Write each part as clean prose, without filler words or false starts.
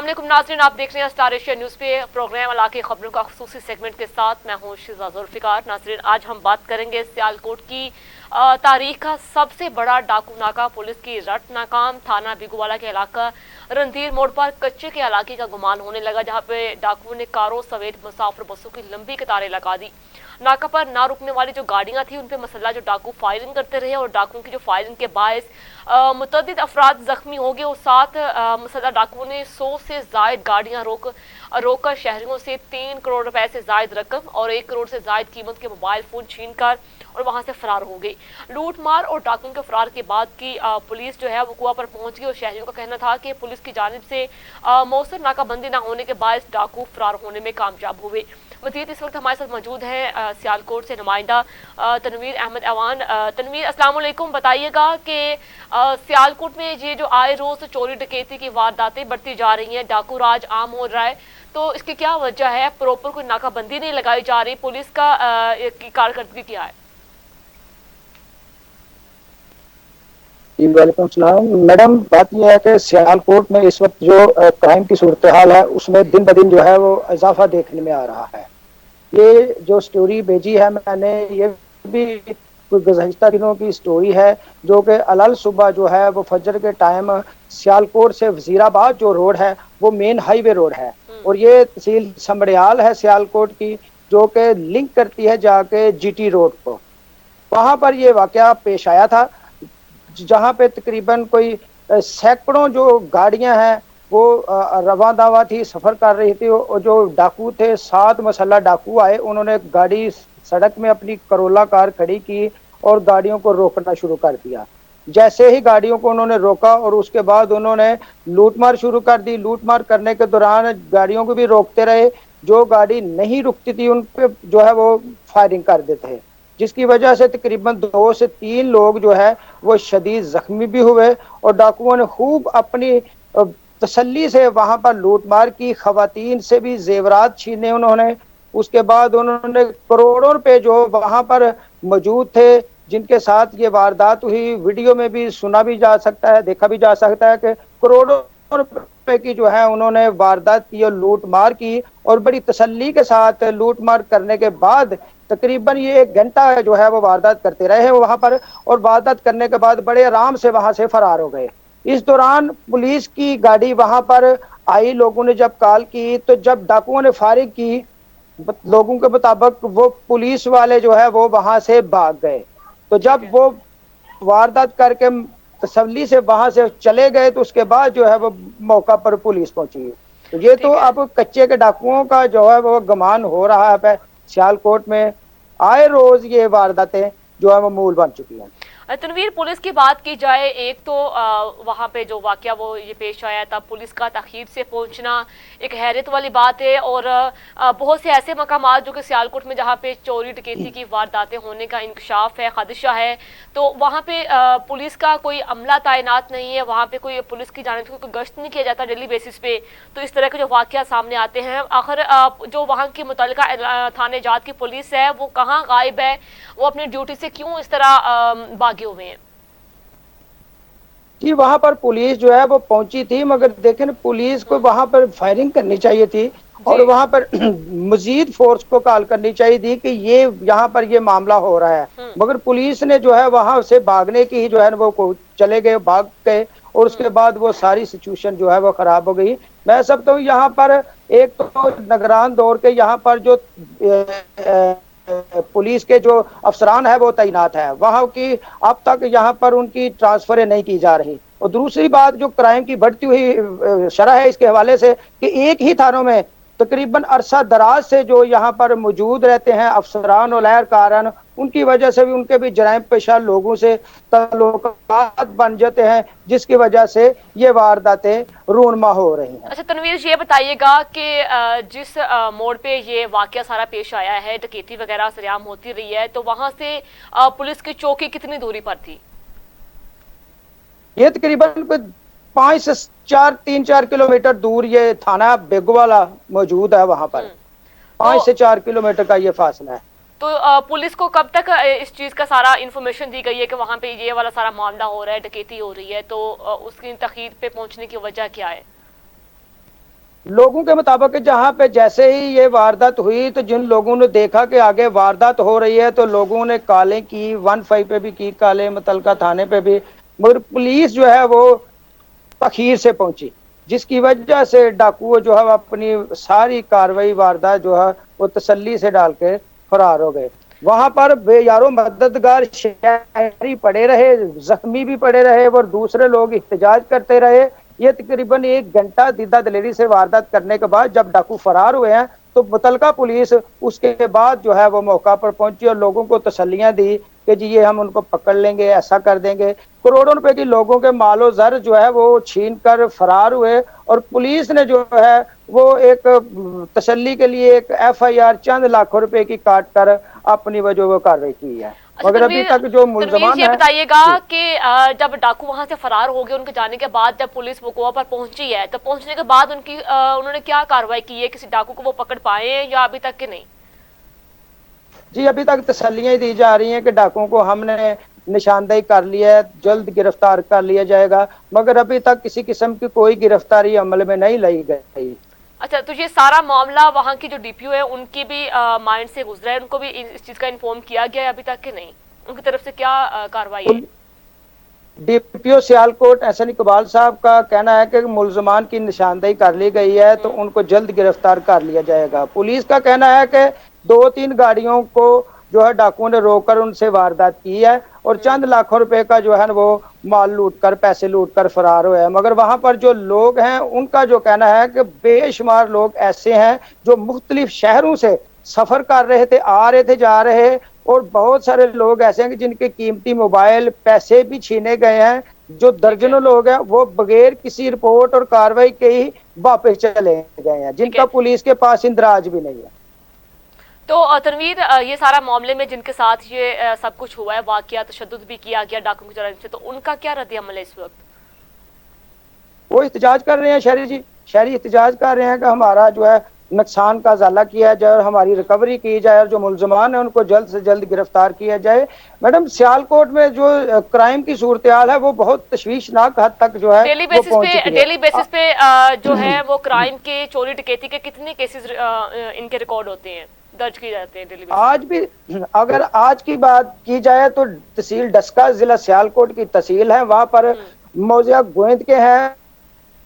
अस्सलाम नाज़रीन, आप देख रहे हैं स्टार एशिया न्यूज़ पे प्रोग्राम इलाके खबरों का खुसूसी सेगमेंट के साथ मैं हूं शिजा जुल्फिकार। नाज़रीन, आज हम बात करेंगे सियालकोट की तारीख का सबसे बड़ा डाकू नाका। पुलिस की रट नाकाम। थाना बिगुवाला के इलाका रणधीर मोड़ पर कच्चे के इलाके का गुमान होने लगा, जहां पे डाकुओं ने कारों समेत मुसाफिर बसों की लंबी कतारें लगा दी। नाका पर ना रुकने वाली जो गाड़ियां थी उन पे मसल्ला जो डाकू फायरिंग करते रहे और डाकुओं की जो फायरिंग के बायस मुतअद्दिद अफराद जख्मी हो गए और साथ मसल्ला डाकुओं ने 100 से जायद गाड़ियां रोककर शहरियों से 3 करोड़ रुपए से जायद रकम और 1 करोड़ से जायद कीमत के मोबाइल फोन छीन कर और वहां से फरार हो गई। लूट मार और डाकुओं के फरार के बाद की पुलिस जो है वो कुआ पर पहुंच गई और शहरियों का कहना था कि पुलिस की जानिब से मौसर नाकाबंदी न होने के बायस डाकू फरार होने में कामयाब हुए। मजीद इस वक्त हमारे साथ मौजूद हैं सियालकोट से नुमाइंदा तनवीर अहमद अवान। तनवीर, अस्सलाम वालेकुम। बताइएगा कि सियालकोट में ये जो आए रोज चोरी डकैती की वारदातें बढ़ती जा रही हैं, डाकू राज आम हो रहा है, तो इसकी क्या वजह है? प्रॉपर कोई नाकाबंदी नहीं लगाई जा रही, पुलिस का कारकर्दगी क्या है? जी वालेकुम सलाम मैडम। बात यह है कि सियालकोट में इस वक्त जो क्राइम की सूरत हाल है उसमें दिन ब दिन जो है वो इजाफा देखने में आ रहा है। ये जो स्टोरी भेजी है मैंने, ये भी गुज़श्ता दिनों की स्टोरी है, जो कि अलल सुबह जो है वो फजर के टाइम सियालकोट से वजीराबाद जो रोड है वो मेन हाईवे रोड है और ये तहसील समड़ियाल है सियालकोट की, जो कि लिंक करती है जाके जीटी रोड को। वहां पर ये वाकया पेश आया था, जहां पे तकरीबन कोई सैकड़ों जो गाड़ियां हैं वो रवा दावा थी, सफर कर रही थी और जो डाकू थे 7 मसल्ला डाकू आए। उन्होंने गाड़ी सड़क में अपनी करोला कार खड़ी की और गाड़ियों को रोकना शुरू कर दिया। जैसे ही गाड़ियों को उन्होंने रोका और उसके बाद उन्होंने लूटमार शुरू कर दी। लूटमार करने के दौरान गाड़ियों को भी रोकते रहे, जो गाड़ी नहीं रुकती थी उन पे जो है वो फायरिंग कर देते हैं, जिसकी वजह से तकरीबन 2 से 3 लोग जो है वो शदीद जख्मी भी हुए और डाकुओं ने खूब अपनी तसल्ली से वहां पर लूटमार की। खवातीन से भी जेवरात छीने उन्होंने। उसके बाद उन्होंने करोड़ों रुपए जो वहां पर मौजूद थे जिनके साथ ये वारदात हुई, वीडियो में भी सुना भी जा सकता है, देखा भी जा सकता है कि करोड़ों रुपए की जो है उन्होंने वारदात की और लूट मार की और बड़ी तसल्ली के साथ लूट मार करने के बाद तकरीबन ये 1 घंटा जो है वो वारदात करते रहे वहां पर और वारदात करने के बाद बड़े आराम से वहां से फरार हो गए। इस दौरान पुलिस की गाड़ी वहां पर आई। लोगों ने जब कॉल की तो जब डाकुओं ने फायरिंग की, लोगों के मुताबिक वो पुलिस वाले जो है वो वहां से भाग गए। तो जब वो वारदात करके तसल्ली से वहां से चले गए तो उसके बाद जो है वो मौका पर पुलिस पहुंची। तो ये तो अब कच्चे के डाकुओं का जो है वो गुमान हो रहा है। सियालकोट में आए रोज ये वारदातें जो है वो मूल बन चुकी हैं। तनवीर, पुलिस की बात की जाए, एक तो वहाँ पे जो वाकया वो ये पेश आया था, पुलिस का ताखीर से पहुंचना एक हैरत वाली बात है और बहुत से ऐसे मकामात जो कि सियालकोट में जहाँ पे चोरी डकैती की वारदातें होने का इंकशाफ है, खदशा है, तो वहाँ पे पुलिस का कोई अमला तैनात नहीं है, वहाँ पे कोई पुलिस की जानिब से कोई गश्त नहीं किया जाता डेली बेसिस पे। तो इस तरह के जो वाकया सामने आते हैं, आखिर जो वहाँ की मुतल्लिका थाने जात की पुलिस है वो कहाँ गायब है? वो अपनी ड्यूटी से क्यों इस तरह भागे हुए हैं? जी वहां पर पुलिस जो है वो पहुंची थी, मगर देखें पुलिस को वहां पर फायरिंग करनी चाहिए थी और वहां पर मजीद फोर्स को कॉल करनी चाहिए थी कि ये यहाँ पर ये मामला हो रहा है, मगर पुलिस ने जो है वहां से भागने की जो है वो चले गए, भाग गए और उसके बाद वो सारी सिचुएशन जो है वो खराब हो गई। मैं समझता हूँ यहाँ पर एक तो निगरान दौर के यहाँ पर जो पुलिस के जो अफसरान है वो तैनात है, वहां की अब तक यहाँ पर उनकी ट्रांसफर नहीं की जा रही। और दूसरी बात जो क्राइम की बढ़ती हुई शरह है इसके हवाले से कि एक ही थानों में तकरीबन अरसा दराज से जो यहाँ पर मौजूद रहते हैं अफसरान और लहरकारान, उनकी वजह से भी उनके भी जराइम पेशा लोगों से ताल्लुकात बन जाते हैं, जिसकी वजह से ये वारदातें रूनमा हो रही हैं। अच्छा तनवीर, ये बताइएगा कि जिस मोड़ पे ये वाकया सारा पेश आया है, डकैती वगैरह सरेआम होती रही है, तो वहां से पुलिस की चौकी कितनी दूरी पर थी? ये तकरीबन 5 से 3-4 किलोमीटर दूर ये थाना बेगवाला मौजूद है, वहां पर 5 से 4 किलोमीटर का ये फासला है। तो पुलिस को कब तक इस चीज का सारा इंफॉर्मेशन दी गई है कि वहां पे ये वाला सारा मामला हो रहा है, डकैती हो रही है, तो उसकी तखीर पे पहुंचने की वजह क्या है? लोगों के मुताबिक जहां पे जैसे ही ये वारदात हुई तो जिन लोगों ने देखा कि आगे वारदात हो रही है तो लोगों ने कॉलें की, 15 पे भी की कॉलें, मुतलका थाने पे भी, मगर पुलिस जो है वो तखीर से पहुंची, जिसकी वजह से डाकू जो है अपनी सारी कार्रवाई वारदात जो है वो तसल्ली से डाल के फरार हो गए। वहां पर बेयारो मददगार शहरी पड़े रहे, जख्मी भी पड़े रहे और दूसरे लोग एहतजाज करते रहे। ये तकरीबन 1 घंटा दीदा दलेरी से वारदात करने के बाद जब डाकू फरार हुए हैं तो मुतलका पुलिस उसके बाद जो है वो मौका पर पहुंची और लोगों को तसल्लियां दी कि जी ये हम उनको पकड़ लेंगे, ऐसा कर देंगे। करोड़ों रुपए की लोगों के मालो जर जो है वो छीन कर फरार हुए और पुलिस ने जो है वो एक तसल्ली के लिए एक FIR चंद लाखों रुपए की काट कर अपनी वजह वो कार्रवाई की है। अच्छा मगर अभी तक जो मुल्जमान ये है, बताइएगा कि जब डाकू वहां से फरार हो गए, उनके जाने के बाद जब पुलिस मौके पर पहुंची है तो पहुंचने के बाद उन्होंने क्या कार्रवाई की है? किसी डाकू को वो पकड़ पाए हैं या अभी तक के नहीं? जी अभी तक तसल्लियां दी जा रही हैं कि डाकुओं को हमने निशानदेही कर लिया है, जल्द गिरफ्तार कर लिया जाएगा, मगर अभी तक किसी किस्म की कोई गिरफ्तारी अमल में नहीं लाई गई। अच्छा, तो ये सारा मामला वहाँ की जो DPO है उनकी भी माइंड से गुजरा है? उनको भी इस चीज का इन्फॉर्म किया गया है अभी तक के नहीं? उनकी तरफ से क्या कार्रवाई है? DPO सियालकोट एहसन इकबाल साहब का कहना है कि मुल्जमान की निशानदेही कर ली गई है तो उनको जल्द गिरफ्तार कर लिया जाएगा। पुलिस का कहना है कि 2-3 गाड़ियों को जो है डाकुओं ने रोककर उनसे वारदात की है और चंद लाखों रुपए का जो है वो माल लूट कर, पैसे लूट कर फरार हुए हैं। मगर वहां पर जो लोग हैं उनका जो कहना है कि बेशुमार लोग ऐसे हैं जो मुख्तलिफ शहरों से सफर कर रहे थे, आ रहे थे, जा रहे, और बहुत सारे लोग ऐसे हैं कि जिनके कीमती मोबाइल, पैसे भी छीने गए हैं। जो दर्जनों लोग हैं वो बगैर किसी रिपोर्ट और कार्रवाई के ही वापस चले गए हैं, जिनका पुलिस के पास इंदराज भी नहीं है। तो तनवीर, ये सारा मामले में जिनके साथ ये सब कुछ हुआ है, वाकया तशद्दुद भी किया गया डाकुओं की तरफ से, तो उनका क्या रद्द-ए-अमल है इस वक्त? वो एहतजाज कर रहे हैं, शहरी जी, शहरी एहतजाज कर रहे हैं कि हमारा जो है नुकसान का अजाला किया जाए और हमारी रिकवरी की जाए और जो मुल्जमान है उनको जल्द से जल्द गिरफ्तार किया जाए। मैडम, सियालकोट में जो क्राइम की सूरत हाल है वो बहुत तशवीशनाक हद तक जो है डेली बेसिस पे जो है वो क्राइम के, चोरी डकैती के कितने केसेस इनके रिकॉर्ड होते हैं, दर्ज किए जाते हैं डेली बेसिस? आज भी अगर आज की बात की जाए तो तहसील डस्का, जिला सियालकोट की तहसील है, वहां पर मौजिया गोविंद के हैं,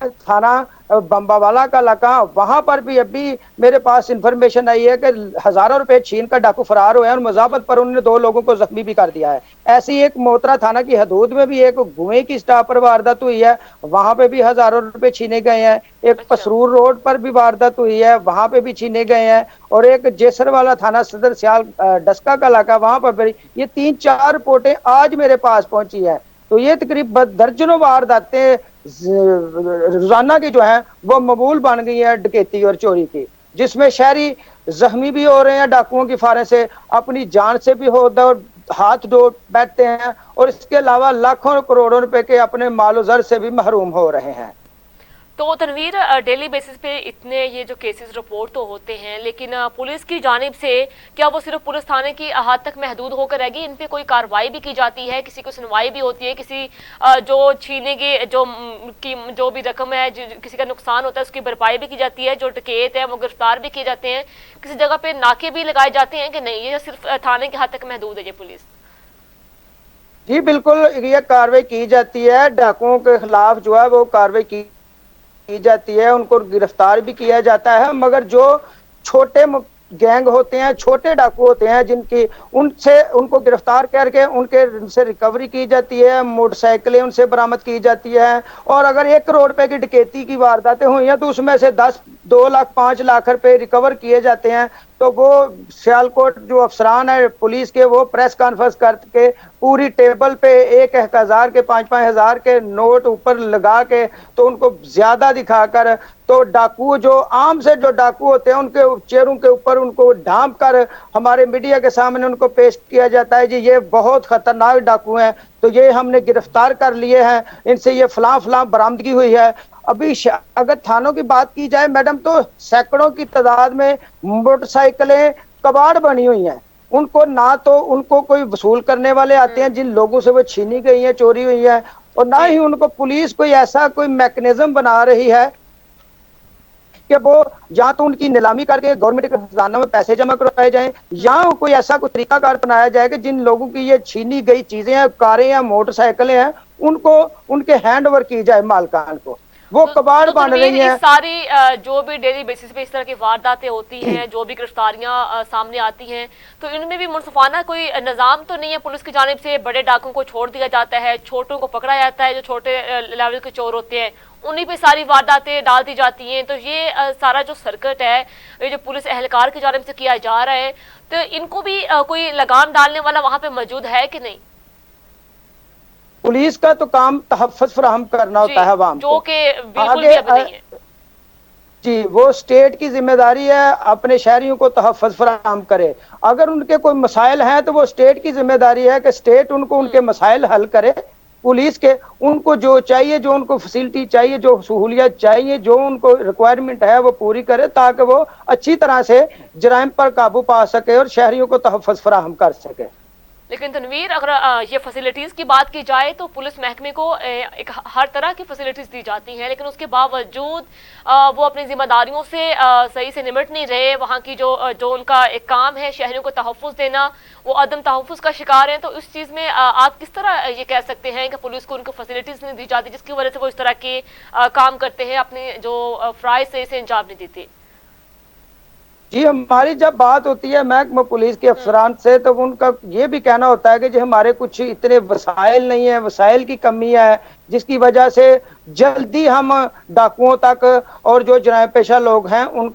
थाना बम्बावाला का इलाका, वहां पर भी अभी मेरे पास इंफॉर्मेशन आई है कि हजारों रुपए छीन कर डाकू फरार हुए हैं और मजाबत पर उन्होंने 2 लोगों को जख्मी भी कर दिया है। ऐसी एक मोतरा थाना की हदूद में भी एक गुए की स्टाफ पर वारदात हुई है, वहां पे भी हजारों रुपए छीने गए हैं। एक पसरूर रोड पर भी वारदात हुई है, वहां पे भी छीने गए हैं। और एक जेसर वाला थाना सदर सियाल डस्का का इलाका, वहां पर भी ये 3-4 रिपोर्टें आज मेरे पास पहुंची है। तो ये तकरीब दर्जनों वारदातें रोजाना की जो है वो मकबूल बन गई है डकैती और चोरी की, जिसमें शहरी जख्मी भी हो रहे हैं, डाकुओं की फारे से अपनी जान से भी हो दौड़ हाथ धो बैठते हैं और इसके अलावा लाखों करोड़ों रुपए के अपने मालो जर से भी महरूम हो रहे हैं। तो तनवीर, डेली बेसिस पे इतने ये जो केसेस रिपोर्ट तो होते हैं, लेकिन पुलिस की जानिब से क्या वो सिर्फ पुलिस थाने की हद तक महदूद होकर रहेगी? इन पे कोई कार्रवाई भी की जाती है? किसी को सुनवाई भी होती है? किसी जो छीने की जो भी रकम है, किसी का नुकसान होता है उसकी भरपाई भी की जाती है? जो डकैत है वो गिरफ्तार भी किए जाते हैं? किसी जगह पे नाके भी लगाए जाते हैं कि नहीं, ये सिर्फ थाने की हद तक महदूद है ये पुलिस? जी बिल्कुल, ये कार्रवाई की जाती है, डाकुओं के खिलाफ जो है वो कार्रवाई की जाती है, उनको गिरफ्तार भी किया जाता है। मगर जो छोटे गैंग होते हैं, छोटे डाकू होते हैं, जिनकी उनको गिरफ्तार करके उनसे रिकवरी की जाती है, मोटरसाइकिलें उनसे बरामद की जाती है। और अगर 1 करोड़ रुपए की डकैती की वारदातें हुई हैं तो उसमें से 2 लाख 5 लाख रुपए रिकवर किए जाते हैं। तो वो सियालकोट जो अफसरान है पुलिस के, वो प्रेस कॉन्फ्रेंस करके पूरी टेबल पे 1,000 के 5-5 हजार के नोट ऊपर लगा के तो उनको ज्यादा दिखाकर, तो डाकू जो आम से जो डाकू होते हैं उनके चेहरों के ऊपर उनको ढांप कर हमारे मीडिया के सामने उनको पेश किया जाता है, जी ये बहुत खतरनाक डाकू हैं, तो ये हमने गिरफ्तार कर लिए हैं, इनसे ये फलां फलां बरामदगी हुई है। अभी अगर थानों की बात की जाए मैडम, तो सैकड़ों की तादाद में मोटरसाइकिलें कबाड़ बनी हुई हैं। उनको ना तो उनको कोई वसूल करने वाले आते हैं जिन लोगों से वो छीनी गई है, चोरी हुई है, और ना ही उनको पुलिस कोई ऐसा कोई मैकेनिज्म बना रही है कि वो या तो उनकी नीलामी करके गवर्नमेंट के खजाना में पैसे जमा करवाए जाएं, या कोई ऐसा कोई तरीकाकार अपनाया जाए कि जिन लोगों की ये छीनी गई चीजें हैं, कारें या मोटरसाइकिलें हैं, उनको उनके हैंड ओवर की जाए मालकान को। वो कबाड़ बन तनवीर, रही इस हैं। सारी जो भी डेली बेसिस पे इस तरह की वारदातें होती हैं, जो भी गिरफ्तारियां सामने आती हैं, तो इनमें भी मुनसफाना कोई निज़ाम तो नहीं है पुलिस की जानिब से? बड़े डाकुओं को छोड़ दिया जाता है, छोटों को पकड़ा जाता है, जो छोटे लेवल के चोर होते हैं उन्हीं पे सारी वारदातें डाल दी जाती हैं। तो ये सारा जो सर्कट है, ये जो पुलिस एहलकार की जानिब से किया जा रहा है, तो इनको भी कोई लगाम डालने वाला वहां पे मौजूद है कि नहीं? पुलिस का तो काम तहफ़्फ़ुज़ फराहम करना होता है अवाम जो को। कि बिल्कुल आगे भी अब नहीं है। जी, वो स्टेट की जिम्मेदारी है अपने शहरियों को तहफ़्फ़ुज़ फराहम करे। अगर उनके कोई मसाइल हैं तो वो स्टेट की जिम्मेदारी है कि स्टेट उनको उनके मसाइल हल करे। पुलिस के उनको जो चाहिए, जो उनको फैसिलिटी चाहिए, जो सहूलियत चाहिए, जो उनको रिक्वायरमेंट है वो पूरी करे, ताकि वो अच्छी तरह से जराइम पर काबू पा सके और शहरियों को तहफ़्फ़ुज़ फराहम कर सके। लेकिन तनवीर, अगर ये फैसिलिटीज की बात की जाए तो पुलिस महकमे को एक हर तरह की फैसिलिटीज दी जाती हैं, लेकिन उसके बावजूद वो अपनी जिम्मेदारियों से सही से निमट नहीं रहे। वहाँ की जो उनका एक काम है शहरियों को तहफ़्फ़ुज़ देना, वो अदम तहफ़्फ़ुज़ का शिकार है। तो इस चीज़ में आप किस तरह ये कह सकते हैं कि पुलिस को उनको फैसिलिटीज नहीं दी जाती, जिसकी वजह से वो इस तरह के काम करते हैं, अपने जो फ़राइज़ से इसे अंजाम नहीं देते? जी, हमारी जब बात होती है महकमा पुलिस के अफसरान से, तो उनका ये भी कहना होता है कि जी हमारे कुछ इतने वसाइल नहीं है, वसाइल की कमी है, जिसकी वजह से जल्दी हम डाकुओं तक और जो जराइम पेशा लोग हैं उन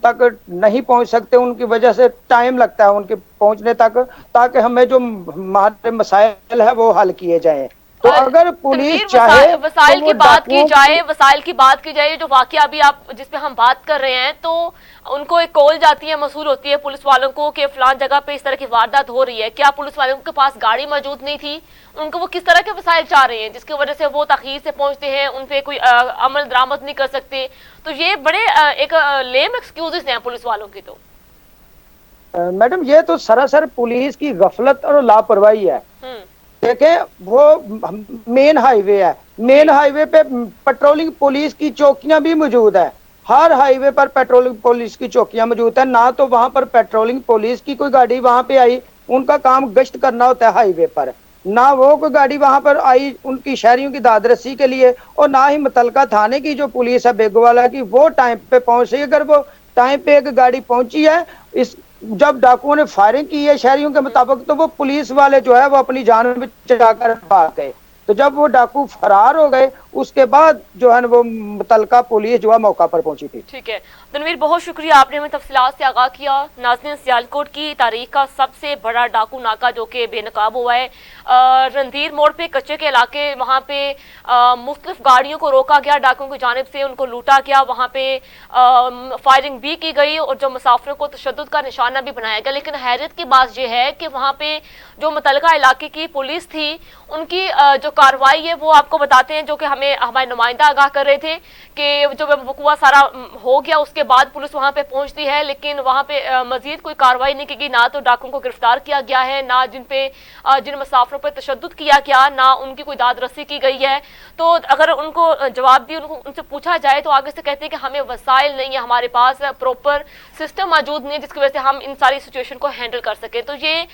तक नहीं पहुंच सकते। उनकी वजह से टाइम लगता है उनके पहुंचने तक, ताकि हमें जो हमारे मसाइल है वो हल किए जाएं। तो अगर पुलिस चाहे वसाइल तो की वो बात की डाकुओं जाए, वसाइल की बात की जाए, जो वाकया अभी आप जिस पे हम बात कर रहे हैं, तो उनको एक कॉल जाती है, मसूल होती है पुलिस वालों को कि फलान जगह पे इस तरह की वारदात हो रही है। क्या पुलिस वालों के पास गाड़ी मौजूद नहीं थी? उनको वो किस तरह के वसाइल चाह रहे हैं जिसकी वजह से वो तखीर से पहुंचते हैं, उन पे कोई अमल दरामद नहीं कर सकते? तो ये बड़े एक लेम एक्सक्यूजेस हैं पुलिस वालों की। तो मैडम, ये तो सरासर पुलिस की गफलत और लापरवाही है। देखें, वो मेन हाईवे है, मेन हाईवे पे पेट्रोलिंग पुलिस की चौकियां भी मौजूद है। हर हाईवे पर पेट्रोलिंग पुलिस की चौकियां मौजूद है। ना तो वहां पर पेट्रोलिंग पुलिस की कोई गाड़ी वहां पे आई, उनका काम गश्त करना होता है हाईवे पर, ना वो कोई गाड़ी वहां पर आई उनकी शहरियों की दादरसी के लिए, और ना ही मुतलका थाने की जो पुलिस है बेगवाला की, वो टाइम पे पहुंच रही है। अगर वो टाइम पे एक गाड़ी पहुंची है, इस जब डाकुओं ने फायरिंग की है शहरियों के मुताबिक, तो वो पुलिस वाले जो है वो अपनी जान बचाकर भाग गए। तो जब वो डाकू फरार हो गए, उसके बाद जो है वो मुतलका पुलिस जो है मौका पर पहुंची थी। ठीक है तनवीर, बहुत शुक्रिया, आपने हमें तफसीलात से आगाह किया। नाज़रीन, सियालकोट की तारीख का सबसे बड़ा डाकू नाका जो कि बेनकाब हुआ है रणधीर मोड़ पे, कच्चे के इलाके, वहाँ पे मुख्तलिफ गाड़ियों को रोका गया डाकुओं की जानिब से, उनको लूटा गया, वहाँ पे फायरिंग भी की गई और जो मुसाफिरों को तशद्दुद का निशाना भी बनाया गया। लेकिन हैरत की बात यह है कि वहाँ पे जो मुतलका इलाके की पुलिस थी, उनकी जो कार्रवाई है वो आपको बताते हैं, जो कि हमें हमारे नुमाइंदा आगाह कर रहे थे कि जो वकुआ सारा हो गया उसके बाद पुलिस वहां पे पहुंचती है, लेकिन वहां पे मजीद कोई कार्रवाई नहीं की गई। ना तो डाकुओं को गिरफ्तार किया गया है, ना जिन मुसाफिरों पर तशद्दुद किया गया, ना उनकी कोई दाद रसी की गई है। तो अगर उनको जवाब दी, उनसे पूछा जाए तो आगे से कहते हैं कि हमें वसाइल नहीं है, हमारे पास प्रॉपर सिस्टम मौजूद नहीं है जिसकी वजह से हम इन सारी सिचुएशन को हैंडल कर सके। तो ये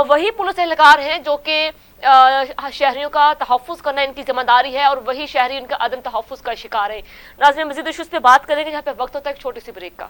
वही पुलिस एहलकार हैं जो कि शहरियों का तहफ़्फ़ुज़ करना इनकी जिम्मेदारी है, और वही शहरी इनका अदम तहफ़्फ़ुज़ का शिकार है। नाज़रीन, मज़ीद इश्यूज़ पे बात करेंगे जहाँ पे वक्त होता है एक छोटी सी ब्रेक का।